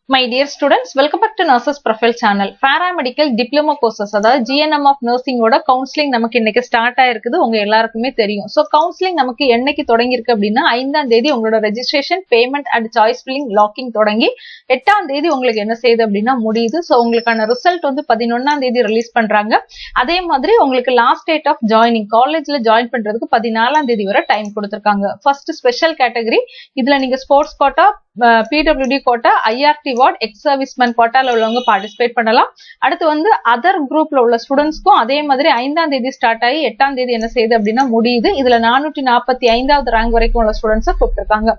My dear students, welcome back to Nurses Profile channel. Paramedical Diploma Courses, அதாவது GNM of Nursing ஓட counselling நமக்கு இன்னைக்கு start ஆயிருக்குது. உங்க எல்லாருக்குமே தெரியும். ஸோ கவுன்சிலிங் நமக்கு என்னைக்கு தொடங்கி இருக்கு அப்படின்னா 5ஆம் தேதி உங்களோட registration, payment and choice filling locking தொடங்கி 8ஆம் தேதி உங்களுக்கு என்ன செய்யுது அப்படின்னா முடியுது. ஸோ உங்களுக்கான ரிசல்ட் வந்து 11ஆம் தேதி ரிலீஸ் பண்றாங்க. அதே மாதிரி உங்களுக்கு லாஸ்ட் டேட் ஆஃப் ஜாயினிங், காலேஜ்ல ஜாயின் பண்றதுக்கு 14ஆம் தேதி வரை டைம் கொடுத்திருக்காங்க. ஃபர்ஸ்ட் ஸ்பெஷல் கேட்டகரி, இதுல நீங்க sports quota, PWD quota, IRT ward, ex serviceman கோட்டால உள்ளவங்க பார்ட்டிசிபேட் பண்ணலாம். அடுத்து வந்து அதர் குரூப்ல உள்ள ஸ்டூடெண்ட்ஸ்க்கும் அதே மாதிரி 5ஆம் தேதி ஸ்டார்ட் ஆகி 8ஆம் தேதி என்ன செய்யுது அப்படின்னா முடியுது. இதுல 445வது ரேங்க் வரைக்கும் உள்ள ஸ்டூடெண்ட்ஸை கூப்பிட்டுருக்காங்க.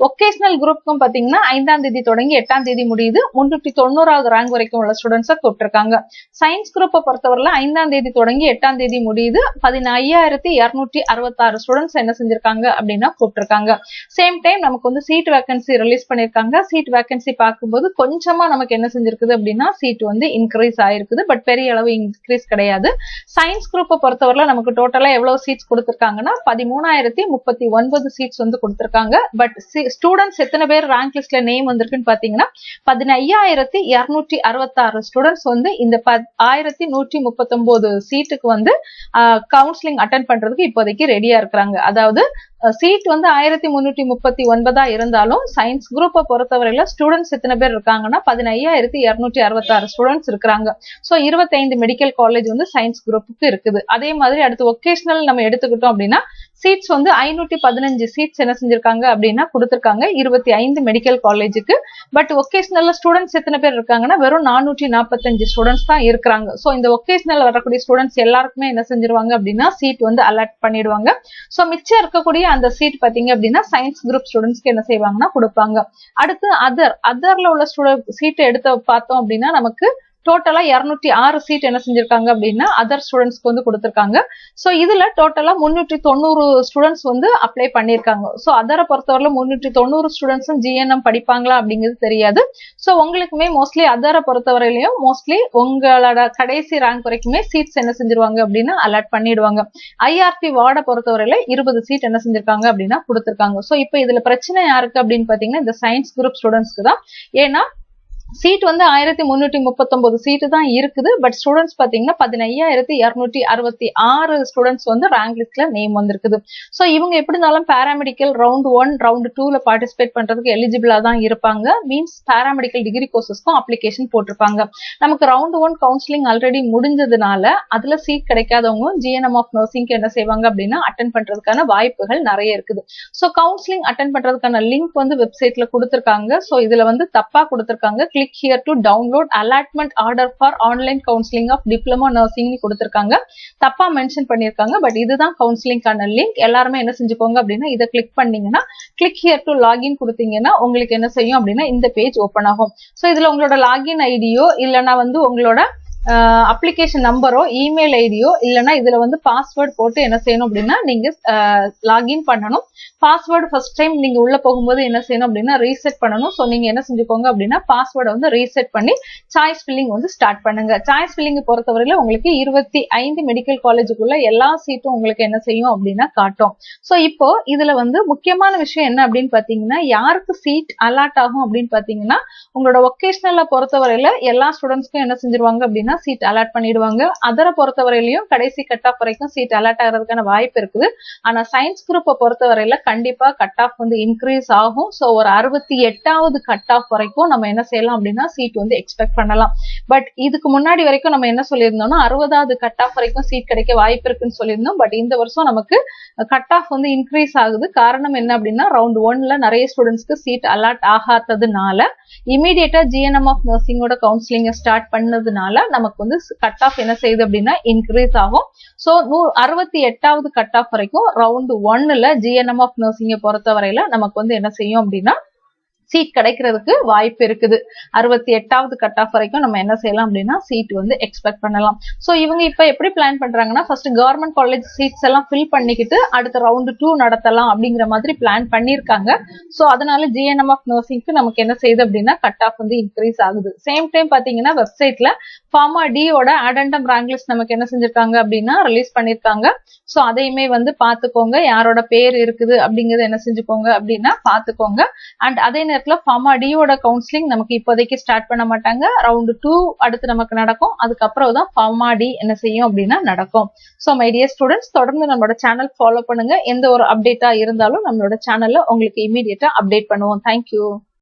ஒகேஷனல் குரூப்க்கும் பாத்தீங்கன்னா 5ஆம் தேதி தொடங்கி 8ஆம் தேதி முடியுது. 390வது ரேங்க் வரைக்கும் உள்ள ஸ்டூடெண்ட்ஸை கூப்பிட்டுருக்காங்க. சயின்ஸ் குரூப்பை பொறுத்தவரையில 5ஆம் தேதி தொடங்கி 8ஆம் தேதி முடியுது. 15,266 ஸ்டூடெண்ட்ஸ் என்ன செஞ்சிருக்காங்க அப்படின்னா கூப்பிட்டுருக்காங்க. சேம் டைம் நமக்கு வந்து சீட் வேகன்சி ரிலீஸ் பண்ணிருக்காங்க. சீட் வேகன்சி பார்க்கும்போது கொஞ்சமா நமக்கு என்ன செஞ்சிருக்குது அப்படின்னா சீட் வந்து இன்க்ரீஸ் ஆயிருக்குது. பட் பெரிய அளவு இன்க்ரீஸ் கிடையாது. சயின்ஸ் குரூப்பை பொறுத்தவரை நமக்கு டோட்டலா எவ்வளவு சீட்ஸ் கொடுத்திருக்காங்கன்னா 13,039 சீட்ஸ் வந்து கொடுத்திருக்காங்க. பட் ஸ்டூடெண்ட்ஸ் எத்தனை பேர் ரேங்க் லிஸ்ட்ல நேம் வந்திருக்குன்னு பாத்தீங்கன்னா 15,266 ஸ்டூடெண்ட்ஸ் வந்து இந்த 1,139 சீட்டுக்கு வந்து கவுன்சிலிங் அட்டென்ட் பண்றதுக்கு இப்போதைக்கு ரெடியா இருக்கிறாங்க. அதாவது சீட் வந்து 1,339 இருந்தாலும் சயின்ஸ் குரூப்பை பொறுத்தவரையில ஸ்டூடெண்ட்ஸ் எத்தனை பேர் இருக்காங்கன்னா 15,266 ஸ்டூடெண்ட்ஸ் இருக்காங்க. சோ 25 மெடிக்கல் காலேஜ் வந்து சயின்ஸ் குரூப்புக்கு இருக்குது. அதே மாதிரி அடுத்து ஒகேஷனல் நம்ம எடுத்துக்கிட்டோம் அப்படின்னா சீட்ஸ் வந்து 515 சீட்ஸ் என்ன செஞ்சிருக்காங்க அப்படின்னா கொடுத்திருக்காங்க 25 மெடிக்கல் காலேஜுக்கு. பட் ஒகேஷனல்ல ஸ்டூடெண்ட்ஸ் எத்தனை பேர் இருக்காங்கன்னா வெறும் 445 ஸ்டூடெண்ட்ஸ் தான் இருக்கிறாங்க. சோ இந்த ஒகேஷனல் வரக்கூடிய ஸ்டூடெண்ட்ஸ் எல்லாருக்குமே என்ன செஞ்சிருவாங்க அப்படின்னா சீட் வந்து அலாட் பண்ணிடுவாங்க. சோ மிச்சம் இருக்கக்கூடிய அந்த சீட் பாத்தீங்க அப்படின்னா சயின்ஸ் குரூப் ஸ்டூடெண்ட்ஸ்க்கு என்ன செய்வாங்கன்னா கொடுப்பாங்க. அடுத்து அதர்ல உள்ள சீட் எடுத்து பார்த்தோம் அப்படின்னா நமக்கு டோட்டலா 206 சீட் என்ன செஞ்சிருக்காங்க அப்படின்னா அதர் ஸ்டூடெண்ட்ஸ்க்கு வந்து கொடுத்திருக்காங்க. சோ இதுல டோட்டலா 390 ஸ்டூடெண்ட்ஸ் வந்து அப்ளை பண்ணிருக்காங்க. சோ அதரை பொறுத்தவரை 390 ஸ்டூடெண்ட்ஸும் GNM படிப்பாங்களா அப்படிங்கிறது தெரியாது. சோ உங்களுக்குமே மோஸ்ட்லி அதரை பொறுத்தவரையிலையும் மோஸ்ட்லி உங்களோட கடைசி ரேங்க் வரைக்குமே சீட்ஸ் என்ன செஞ்சிருவாங்க அப்படின்னா அலாட் பண்ணிடுவாங்க. IRT வார்டை பொறுத்தவரையில 20 சீட் என்ன செஞ்சிருக்காங்க அப்படின்னா கொடுத்திருக்காங்க. சோ இப்ப இதுல பிரச்சனை யாருக்கு அப்படின்னு பாத்தீங்கன்னா இந்த சயின்ஸ் குரூப் ஸ்டூடெண்ட்ஸ்க்கு தான். ஏன்னா சீட் வந்து 1,339 சீட்டு தான் இருக்குது. பட் ஸ்டூடெண்ட்ஸ் பாத்தீங்கன்னா 15,266 ஸ்டூடெண்ட்ஸ் வந்து ரேங்க் லிஸ்ட்ல நேம் வந்திருக்குது. சோ இவங்க எப்படி இருந்தாலும் பாராமெடிக்கல் ரவுண்ட் 1, ரவுண்ட் 2ல பார்ட்டிசிபேட் பண்றதுக்கு எலிஜிபிளா தான் இருப்பாங்க. மீன்ஸ் பாராமெடிக்கல் டிகிரி கோர்சஸ்க்கும் அப்ளிகேஷன் போட்டிருப்பாங்க. நமக்கு ரவுண்ட் 1 கவுன்சிலிங் ஆல்ரெடி முடிஞ்சதுனால அதுல சீட் கிடைக்காதவங்க GNM ஆஃப் நர்சிங்க்கு என்ன செய்வாங்க அப்படின்னா அட்டென்ட் பண்றதுக்கான வாய்ப்புகள் நிறைய இருக்குது. சோ கவுன்சிலிங் அட்டென்ட் பண்றதுக்கான லிங்க் வந்து வெப்சைட்ல கொடுத்திருக்காங்க. சோ இதுல வந்து தப்பா கொடுத்திருக்காங்க. Click here to download allotment order for online counseling of diploma nursing கொடுத்திருக்காங்க. தப்பா மென்ஷன் பண்ணிருக்காங்க. பட் இதுதான் கவுன்சிலிங்கான லிங்க். எல்லாருமே என்ன செஞ்சுக்கோங்க அப்படின்னா இதை கிளிக் பண்ணீங்கன்னா click here to login கொடுத்தீங்கன்னா உங்களுக்கு என்ன செய்யும் அப்படின்னா இந்த பேஜ் ஓபன் ஆகும். சோ இதுல உங்களோட லாகின் ஐடியோ இல்லைன்னா வந்து உங்களோட அப்ளிகேஷன் நம்பரோ, இமெயில் ஐடியோ இல்லைன்னா இதுல வந்து பாஸ்வேர்ட் போட்டு என்ன செய்யணும் அப்படின்னா நீங்க லாகின் பண்ணணும். பாஸ்வேர்டு ஃபர்ஸ்ட் டைம் நீங்க உள்ள போகும்போது என்ன செய்யணும் அப்படின்னா ரீசெட் பண்ணணும். சோ நீங்க என்ன செஞ்சுக்கோங்க அப்படின்னா பாஸ்வேர்டை வந்து ரீசெட் பண்ணி சாய்ஸ் ஃபில்லிங் வந்து ஸ்டார்ட் பண்ணுங்க. சாய்ஸ் ஃபில்லிங் பொறுத்தவரையில உங்களுக்கு 25 மெடிக்கல் காலேஜுக்குள்ள எல்லா சீட்டும் உங்களுக்கு என்ன செய்யும் அப்படின்னா காட்டும். சோ இப்போ இதுல வந்து முக்கியமான விஷயம் என்ன அப்படின்னு பாத்தீங்கன்னா யாருக்கு சீட் அலாட் ஆகும் அப்படின்னு பாத்தீங்கன்னா உங்களோட ஒகேஷனல்ல பொறுத்தவரையில எல்லா ஸ்டூடெண்ட்ஸ்க்கும் என்ன செஞ்சிருவாங்க அப்படின்னா சீட் அலாட் பண்ணிடுவாங்க. அதரை பொறுத்தவரையிலையும் கடைசி கட் ஆஃப் வரைக்கும் சீட் அலாட் ஆகிறதுக்கான வாய்ப்பு இருக்குது. ஆனா சயின்ஸ் குரூப்பை பொறுத்தவரையில கண்டிப்பா கட் ஆஃப் வந்து இன்க்ரீஸ் ஆகும். சோ ஒரு 68வது கட் ஆஃப் வரைக்கும் நம்ம என்ன செய்யலாம் அப்படின்னா சீட் வந்து எக்ஸ்பெக்ட் பண்ணலாம். பட் இதுக்கு முன்னாடி வரைக்கும் நம்ம என்ன சொல்லியிருந்தோம்னா 60வது கட் ஆஃப் வரைக்கும் சீட் கிடைக்க வாய்ப்பு இருக்குன்னு சொல்லியிருந்தோம். பட் இந்த வருஷம் நமக்கு கட் ஆஃப் வந்து இன்க்ரீஸ் ஆகுது. காரணம் என்ன அப்படின்னா ரவுண்ட் 1ல நிறைய ஸ்டூடெண்ட்ஸ்க்கு சீட் அலாட் ஆகாததுனால இமீடியட்டா GNM ஆஃப் நர்சிங்கோட கவுன்சிலிங் ஸ்டார்ட் பண்ணதுனால நமக்கு வந்து கட் ஆஃப் என்ன செய்யுது அப்படின்னா இன்க்ரீஸ் ஆகும். சோ 68வது கட் ஆஃப் வரைக்கும் ரவுண்ட் 1ல GNM ஆஃப் நர்சிங்கை பொறுத்தவரையில நமக்கு வந்து என்ன செய்யும் அப்படின்னா சீட் கிடைக்கிறதுக்கு வாய்ப்பு இருக்குது. 68வது கட் ஆஃப் வரைக்கும் நம்ம என்ன செய்யலாம் அப்படின்னா சீட் வந்து எக்ஸ்பெக்ட் பண்ணலாம். சோ இவங்க இப்ப எப்படி பிளான் பண்றாங்கன்னா ஃபர்ஸ்ட் கவர்மெண்ட் காலேஜ் சீட்ஸ் எல்லாம் ஃபில் பண்ணிக்கிட்டு அடுத்த ரவுண்ட் 2 நடத்தலாம் அப்படிங்கிற மாதிரி பிளான் பண்ணிருக்காங்க. சோ அதனால GNM ஆஃப் நர்சிங்க்கு நமக்கு என்ன செய்யுது அப்படின்னா கட் ஆஃப் வந்து இன்க்ரீஸ் ஆகுது. சேம் டைம் பாத்தீங்கன்னா வெப்சைட்ல ஃபார்மா டியோட அடெண்டம் ரேங்க் லிஸ்ட் நமக்கு என்ன செஞ்சிருக்காங்க அப்படின்னா ரிலீஸ் பண்ணிருக்காங்க. சோ அதையுமே வந்து பாத்துக்கோங்க, யாரோட பேர் இருக்குது அப்படிங்கறது என்ன செஞ்சுக்கோங்க அப்படின்னா பாத்துக்கோங்க. அண்ட் அதே நேரத்துல ஃபார்மா டியோட கவுன்சிலிங் நமக்கு இப்போதைக்கு ஸ்டார்ட் பண்ண மாட்டாங்க. ரவுண்ட் 2 அடுத்து நமக்கு நடக்கும். அதுக்கப்புறம் தான் ஃபார்மா டி என்ன செய்யும் அப்படின்னா நடக்கும். ஸோ மை டியர் ஸ்டூடெண்ட்ஸ், தொடர்ந்து நம்மளோட சேனல் ஃபாலோ பண்ணுங்க. எந்த ஒரு அப்டேட்டா இருந்தாலும் நம்மளோட சேனல்ல உங்களுக்கு இமீடியட்டா அப்டேட் பண்ணுவோம். தேங்க்யூ.